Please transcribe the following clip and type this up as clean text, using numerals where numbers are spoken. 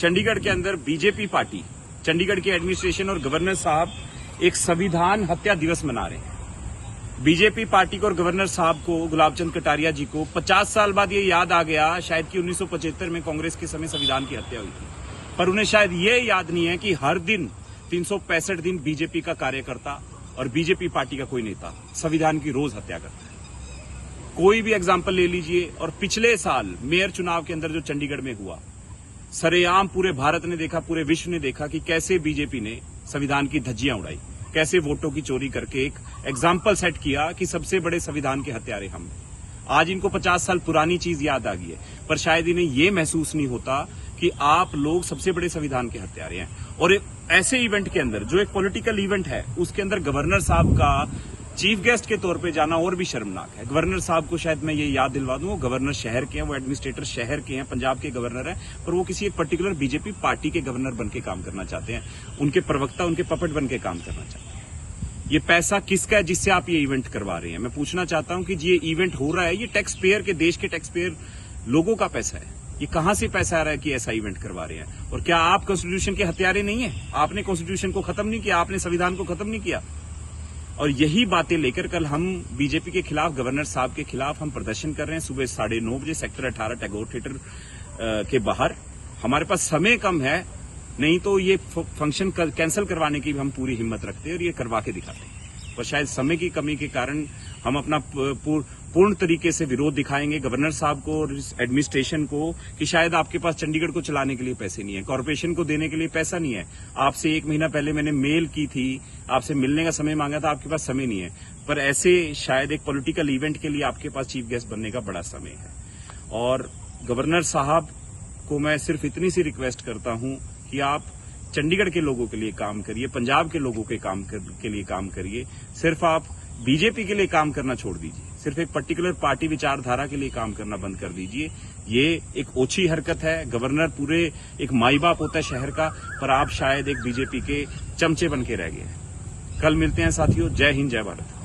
चंडीगढ़ के अंदर BJP party, Chandigarh की एडमिनिस्ट्रेशन और गवर्नर साहब एक संविधान हत्या दिवस मना रहे हैं। बीजेपी पार्टी को और गवर्नर साहब को, गुलाब चंद कटारिया जी को 50 साल बाद ये याद आ गया शायद कि 1975 में कांग्रेस के समय संविधान की हत्या हुई थी, पर उन्हें शायद ये याद नहीं है कि हर दिन 365 दिन बीजेपी का कार्यकर्ता और बीजेपी पार्टी का कोई नेता संविधान की रोज हत्या करता है। कोई भी एग्जाम्पल ले लीजिए, और पिछले साल मेयर चुनाव के अंदर जो चंडीगढ़ में हुआ, सरेआम पूरे भारत ने देखा, पूरे विश्व ने देखा कि कैसे बीजेपी ने संविधान की धज्जियां उड़ाई, कैसे वोटों की चोरी करके एक एग्जाम्पल सेट किया कि सबसे बड़े संविधान के हत्यारे हम। आज इनको 50 साल पुरानी चीज याद आ गई है, पर शायद इन्हें यह महसूस नहीं होता कि आप लोग सबसे बड़े संविधान के हत्यारे हैं। और ऐसे इवेंट के अंदर, जो एक पॉलिटिकल इवेंट है, उसके अंदर गवर्नर साहब का चीफ गेस्ट के तौर पे जाना और भी शर्मनाक है। गवर्नर साहब को शायद मैं ये याद दिलवा दूं, वो गवर्नर शहर के हैं, वो एडमिनिस्ट्रेटर शहर के हैं, पंजाब के गवर्नर हैं, पर वो किसी एक पर्टिकुलर बीजेपी पार्टी के गवर्नर बन के काम करना चाहते हैं, उनके प्रवक्ता, उनके पपेट बन के काम करना चाहते हैं। ये पैसा किसका है जिससे आप ये इवेंट करवा रहे हैं? मैं पूछना चाहता हूं कि ये इवेंट हो रहा है, ये टैक्स पेयर के, देश के टैक्स पेयर लोगों का पैसा है। ये कहां से पैसा आ रहा है कि ऐसा इवेंट करवा रहे हैं? और क्या आप कॉन्स्टिट्यूशन के हत्यारे नहीं है? आपने कॉन्स्टिट्यूशन को खत्म नहीं किया, आपने संविधान को खत्म नहीं किया। और यही बातें लेकर कल हम बीजेपी के खिलाफ, गवर्नर साहब के खिलाफ हम प्रदर्शन कर रहे हैं सुबह 9:30 बजे सेक्टर 18 टैगोर थिएटर के बाहर। हमारे पास समय कम है, नहीं तो ये फंक्शन कैंसिल करवाने की भी हम पूरी हिम्मत रखते हैं और ये करवा के दिखाते हैं, पर शायद समय की कमी के कारण हम अपना पूर्ण तरीके से विरोध दिखाएंगे गवर्नर साहब को और इस एडमिनिस्ट्रेशन को कि शायद आपके पास चंडीगढ़ को चलाने के लिए पैसे नहीं है, कॉर्पोरेशन को देने के लिए पैसा नहीं है। आपसे 1 महीना पहले मैंने मेल की थी, आपसे मिलने का समय मांगा था, आपके पास समय नहीं है, पर ऐसे शायद एक पॉलिटिकल इवेंट के लिए आपके पास चीफ गेस्ट बनने का बड़ा समय है। और गवर्नर साहब को मैं सिर्फ इतनी सी रिक्वेस्ट करता हूं कि आप चंडीगढ़ के लोगों के लिए काम करिए, पंजाब के लोगों के लिए काम करिए। सिर्फ आप बीजेपी के लिए काम करना छोड़ दीजिए, सिर्फ एक पर्टिकुलर पार्टी विचारधारा के लिए काम करना बंद कर दीजिए। ये एक ओछी हरकत है। गवर्नर पूरे एक माई बाप होता है शहर का, पर आप शायद एक बीजेपी के चमचे बन के रह गए। कल मिलते हैं साथियों। जय हिंद, जय भारत।